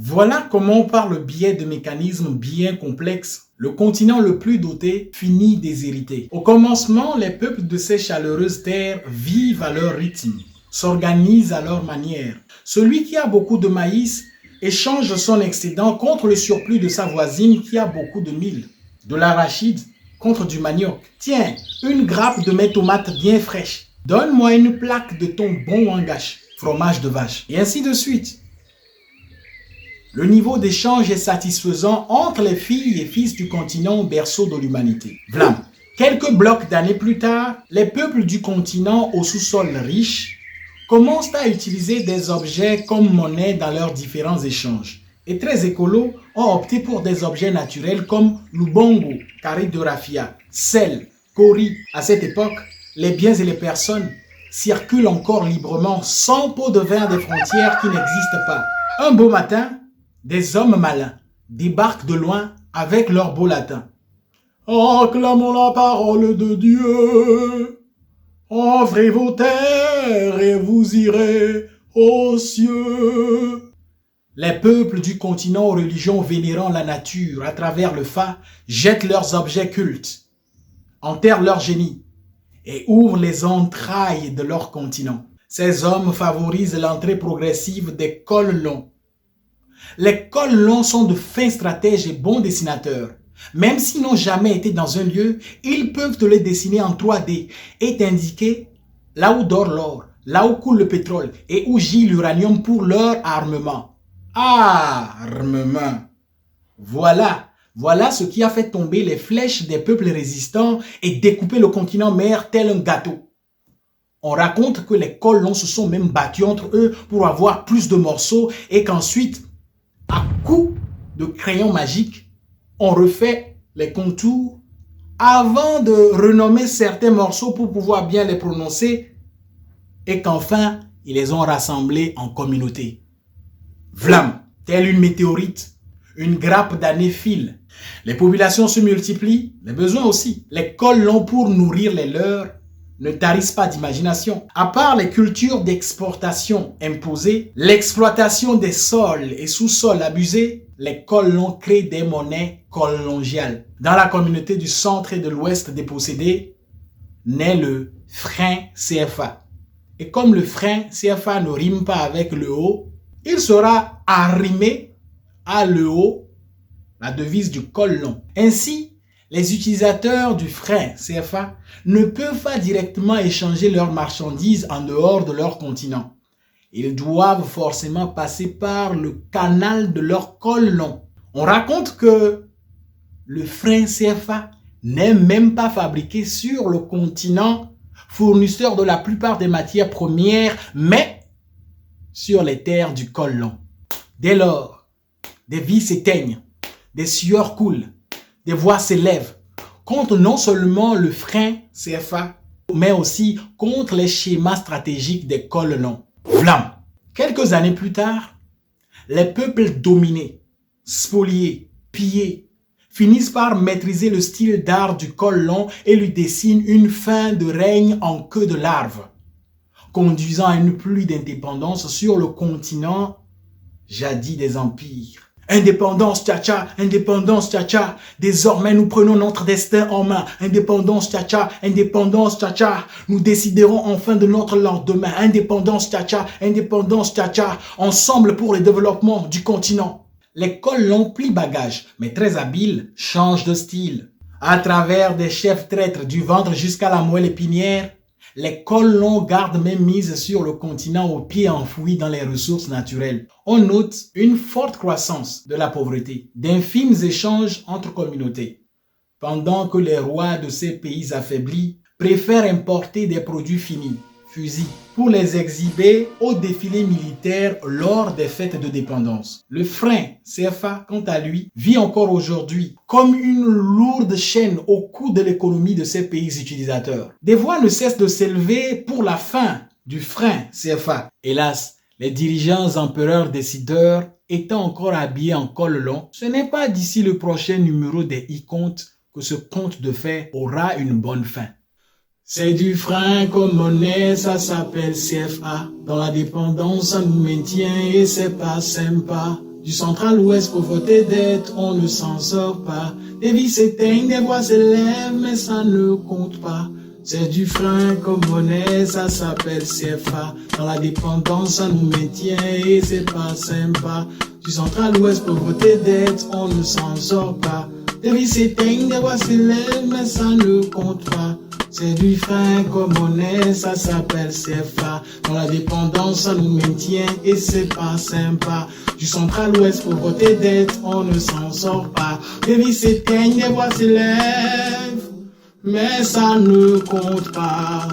Voilà comment, par le biais de mécanismes bien complexes, le continent le plus doté finit déshérité. Au commencement, les peuples de ces chaleureuses terres vivent à leur rythme, s'organisent à leur manière. Celui qui a beaucoup de maïs échange son excédent contre le surplus de sa voisine qui a beaucoup de mil, de l'arachide contre du manioc. Tiens, une grappe de mes tomates bien fraîches. Donne-moi une plaque de ton bon wangache, fromage de vache. Et ainsi de suite. Le niveau d'échange est satisfaisant entre les filles et fils du continent berceau de l'humanité. Vlam. Quelques blocs d'années plus tard, les peuples du continent au sous-sol riche commencent à utiliser des objets comme monnaie dans leurs différents échanges. Et très écolos ont opté pour des objets naturels comme l'ubongo, carré de raffia, sel, kori. À cette époque, les biens et les personnes circulent encore librement sans pot de verre des frontières qui n'existent pas. Un beau matin, des hommes malins débarquent de loin avec leur beau latin. Acclamons la parole de Dieu. Ouvrez vos terres et vous irez aux cieux. Les peuples du continent aux religions vénérant la nature à travers le fa jettent leurs objets cultes, enterrent leur génie et ouvrent les entrailles de leur continent. Ces hommes favorisent l'entrée progressive des colons. Les colons sont de fins stratèges et bons dessinateurs. Même s'ils n'ont jamais été dans un lieu, ils peuvent te le dessiner en 3D et t'indiquer là où dort l'or, là où coule le pétrole et où gît l'uranium pour leur armement. Armement. Voilà ce qui a fait tomber les flèches des peuples résistants et découper le continent mère tel un gâteau. On raconte que les colons se sont même battus entre eux pour avoir plus de morceaux et qu'ensuite, à coups de crayon magique, on refait les contours avant de renommer certains morceaux pour pouvoir bien les prononcer et qu'enfin, ils les ont rassemblés en communauté. Vlam, telle une météorite, une grappe d'années file. Les populations se multiplient, les besoins aussi. Les colons pour nourrir les leurs ne tarissent pas d'imagination. À part les cultures d'exportation imposées, l'exploitation des sols et sous-sols abusés, les colons créent des monnaies colongiales. Dans la communauté du centre et de l'ouest dépossédés, naît le franc CFA. Et comme le franc CFA ne rime pas avec le haut, il sera arrimé à le haut, la devise du colon. Ainsi, les utilisateurs du franc CFA ne peuvent pas directement échanger leurs marchandises en dehors de leur continent. Ils doivent forcément passer par le canal de leur colon. On raconte que le franc CFA n'est même pas fabriqué sur le continent, fournisseur de la plupart des matières premières, mais sur les terres du colon. Dès lors, des vies s'éteignent, des sueurs coulent, des voix s'élèvent contre non seulement le franc CFA, mais aussi contre les schémas stratégiques des colons. Vlam. Quelques années plus tard, les peuples dominés, spoliés, pillés, finissent par maîtriser le style d'art du colon et lui dessinent une fin de règne en queue de larve, conduisant à une pluie d'indépendance sur le continent jadis des empires. Indépendance, tcha-tcha, indépendance, tcha-tcha. Désormais, nous prenons notre destin en main. Indépendance, tcha-tcha, indépendance, tcha-tcha. Nous déciderons enfin de notre lendemain. Indépendance, tcha-tcha, indépendance, tcha-tcha. Ensemble pour le développement du continent. Les colons plient bagages, mais très habiles, changent de style. À travers des chefs traîtres du ventre jusqu'à la moelle épinière, les colons gardent même mise sur le continent aux pieds enfouis dans les ressources naturelles. On note une forte croissance de la pauvreté, d'infimes échanges entre communautés, pendant que les rois de ces pays affaiblis préfèrent importer des produits finis, fusils, pour les exhiber au défilé militaire lors des fêtes de dépendance. Le franc CFA, quant à lui, vit encore aujourd'hui comme une lourde chaîne au cou de l'économie de ces pays utilisateurs. Des voix ne cessent de s'élever pour la fin du franc CFA. Hélas, les dirigeants empereurs décideurs étant encore habillés en col long, ce n'est pas d'ici le prochain numéro des e-comptes que ce conte de fait aura une bonne fin. C'est du franc comme monnaie, ça s'appelle CFA. Dans la dépendance, ça nous maintient et c'est pas sympa. Du central-ouest, pauvreté, dette, on ne s'en sort pas. Des vies s'éteignent, des voix s'élèvent, mais ça ne compte pas. C'est du frein comme monnaie, ça s'appelle CFA. Dans la dépendance, ça nous maintient et c'est pas sympa. Du central-ouest, pauvreté, dette, on ne s'en sort pas. Des vies s'éteignent, des voix s'élèvent, mais ça ne compte pas. C'est du frein comme monnaie, ça s'appelle CFA. Dans la dépendance, ça nous maintient et c'est pas sympa. Du central-ouest, pauvreté, dette, on ne s'en sort pas. Des vies s'éteignent, des voix s'élèvent, mais ça ne compte pas.